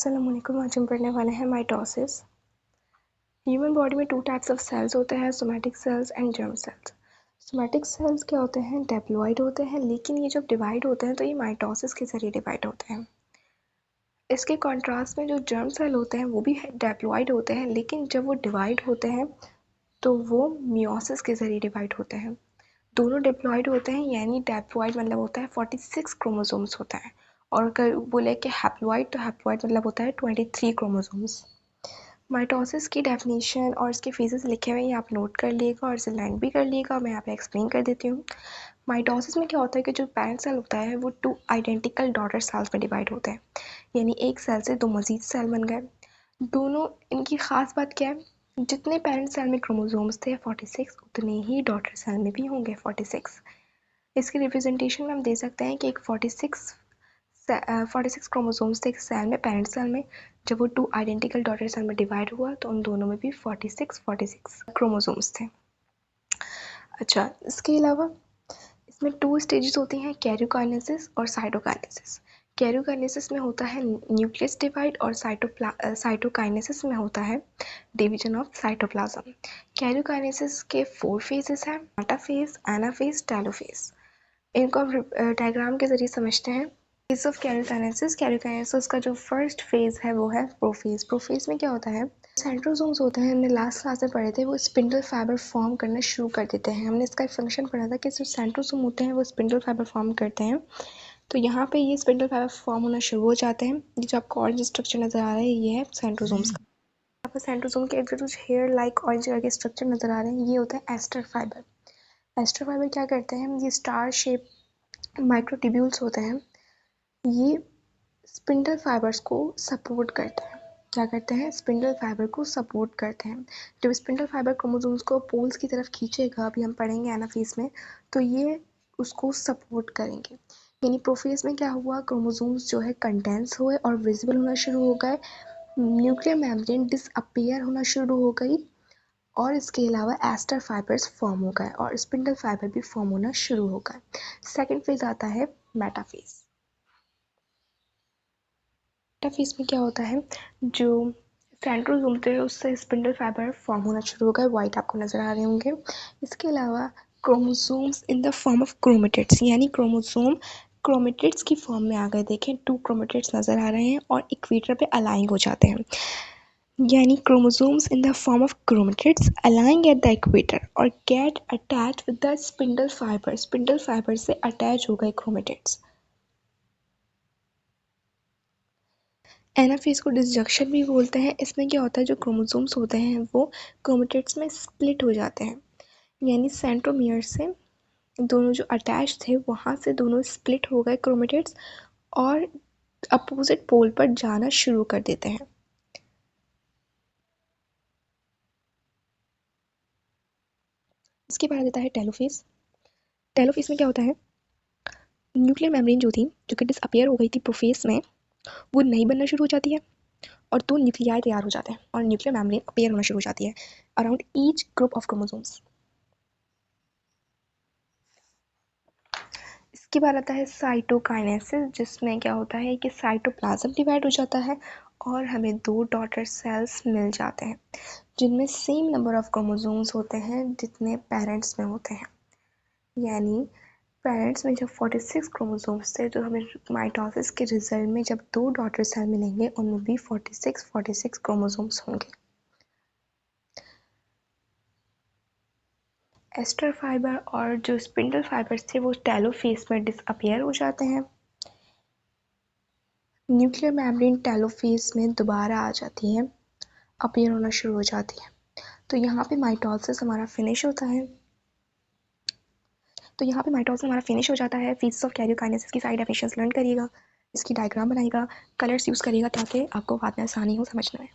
अस्सलामुअलैकुम। आज हम पढ़ने वाले हैं माइटोसिस। ह्यूमन बॉडी में 2 टाइप्स ऑफ सेल्स होते हैं, somatic cells and germ cells. Somatic cells क्या होते हैं? डेप्लॉइड होते हैं, लेकिन ये जब डिवाइड होते हैं तो ये माइटोसिस के जरिए डिवाइड होते हैं। इसके कॉन्ट्रास्ट में जो जर्म सेल होते हैं वो भी डेप्लॉइड होते हैं, लेकिन जब वो डिवाइड होते हैं तो वो मियोसिस के जरिए डिवाइड होते हैं। दोनों डिप्लॉइड होते हैं, यानी डेप्लॉइड मतलब होता है 46 क्रोमोसोम्स होता है, और अगर बोले कि हैप्लॉइड तो हैप्लॉइड मतलब होता है 23 क्रोमोसोम्स। माइटोसिस की डेफिनेशन और इसके फेजेस लिखे हुए हैं, आप नोट कर लीजिएगा और इसे लर्न भी कर लीजिएगा। मैं यहाँ पे एक्सप्लेन कर देती हूँ। माइटोसिस में क्या होता है कि जो पेरेंट सेल होता है वो 2 आइडेंटिकल डॉटर सेल्स में डिवाइड होते हैं, यानी एक सेल से 2 मजीद सेल बन गए। दोनों इनकी ख़ास बात क्या है? जितने पेरेंट सेल में क्रोमोसोम्स थे 46, उतने ही डॉटर सेल में भी होंगे 46। इसकी रिप्रेजेंटेशन में हम दे सकते हैं कि एक 46 क्रोमोसोम्स थे एक सेल में, पेरेंट सेल में। जब वो 2 आइडेंटिकल डॉटर सेल में डिवाइड हुआ तो उन दोनों में भी 46 क्रोमोसोम्स थे। अच्छा, इसके अलावा इसमें 2 स्टेजेस होती हैं, कैरियोकाइनेसिस और साइटोकाइनेसिस। कैरियोकाइनेसिस में होता है न्यूक्लियस डिवाइड और साइटोकाइनेसिस में होता है डिवीजन ऑफ साइटोप्लाज्म। कैरियोकाइनेसिस के 4 फेजेस हैं, मेटाफेज, एनाफेज, टेलोफेज। इनको हम डायग्राम के जरिए समझते हैं। फेज ऑफ कैरियोकाइनेसिस का जो फर्स्ट फेज है वो है प्रोफेज। प्रोफेज में क्या होता है? सेंट्रोसोम्स होते हैं, हमने लास्ट क्लास में पढ़े थे, वो स्पिंडल फाइबर फॉर्म करना शुरू कर देते हैं। हमने इसका एक फंक्शन पढ़ा था कि जो सेंट्रोसोम होते हैं वो स्पिंडल फाइबर फॉर्म करते हैं। तो यहाँ पे ये स्पिंडल फाइबर फॉर्म होना शुरू हो जाते हैं। ये जो आपको ऑरेंज स्ट्रक्चर नजर आ रहा है ये है सेंट्रोसोम्स का। यहाँ पर सेंट्रोसोम के इर्द गिर्द हेयर लाइक ऑरेंज कलर के स्ट्रक्चर नजर आ रहे हैं, ये होता है एस्टर फाइबर। एस्टर फाइबर क्या करते हैं? ये स्टार शेप माइक्रोट्यूब्यूल्स होते हैं, ये स्पिंडल फाइबर्स को सपोर्ट करते हैं। क्या करते हैं? स्पिंडल फाइबर को सपोर्ट करते हैं। जब स्पिंडल फाइबर क्रोमोसोम्स को पोल्स की तरफ खींचेगा, अभी हम पढ़ेंगे एनाफेज में, तो ये उसको सपोर्ट करेंगे। यानी प्रोफेज में क्या हुआ? क्रोमोसोम्स जो है कंडेंस हुए और विजिबल होना शुरू हो गए, न्यूक्लियर मेम्ब्रेन डिसअपियर होना शुरू हो गई, और इसके अलावा एस्टर फाइबर्स फॉर्म हो गए और स्पिंडल फाइबर भी फॉर्म होना शुरू हो गए। सेकेंड फेज आता है मेटाफेज। मेटाफेज में क्या होता है? जो सेंट्रोसोम थे उससे स्पिंडल फाइबर फॉर्म होना शुरू हो गए, वाइट आपको नजर आ रहे होंगे। इसके अलावा chromosomes in the form of chromatids, यानी क्रोमोसोम क्रोमेटिड्स की फॉर्म में आ गए। देखें 2 क्रोमेटिड्स नजर आ रहे हैं और इक्वेटर पे अलाइन हो जाते हैं, यानी chromosomes in the form of chromatids aligning at the equator और get attach with the spindle fibre. Spindle fibre से अटैच हो गए क्रोमेटिड्स। एनाफेज को डिसजंक्शन भी बोलते हैं। इसमें क्या होता है? जो क्रोमोसोम्स होते हैं वो क्रोमेटिड्स में स्प्लिट हो जाते हैं, यानी सेंट्रोमियर से दोनों जो अटैच थे वहाँ से दोनों स्प्लिट हो गए क्रोमेटिड्स और अपोजिट पोल पर जाना शुरू कर देते हैं। इसके बाद आता है टेलोफेज। टेलोफेज में क्या होता है? न्यूक्लियर मेम्ब्रेन जो थी, जो कि डिसअपियर हो गई थी प्रोफेज में, वो नई बनना शुरू हो जाती है और 2 न्यूक्लियाई तैयार हो जाते हैं और न्यूक्लियर मेम्ब्रेन अपीयर होना शुरू हो जाती है around each group of chromosomes. इसके बाद आता है साइटोकाइनेसिस, जिसमें क्या होता है कि साइटोप्लाज्म डिवाइड हो जाता है और हमें 2 डॉटर सेल्स मिल जाते हैं जिनमें सेम नंबर ऑफ क्रोमोसोम्स होते हैं जितने पेरेंट्स में होते हैं। यानी पेरेंट्स में जब 46 क्रोमोसोम्स थे तो हमें माइटोसिस के रिजल्ट में जब 2 डॉटर सेल मिलेंगे उनमें भी 46 क्रोमोसोम्स होंगे। एस्टर फाइबर और जो स्पिंडल फाइबर्स थे वो टेलोफेज में डिसअपियर हो जाते हैं। न्यूक्लियर मेम्ब्रेन टेलोफेज में दोबारा आ जाती है, अपीयर होना शुरू हो जाती है। तो यहाँ पे माइटोसिस हमारा फिनिश होता है। तो यहाँ पे माइटोसिस हमारा फिनिश हो जाता है। फेजेस ऑफ कैरियोकाइनेसिस की सारी डेफिनेशंस लर्न करिएगा, इसकी डायग्राम बनाइएगा, कलर्स यूज़ करिएगा ताकि आपको बाद में आसानी हो समझने में।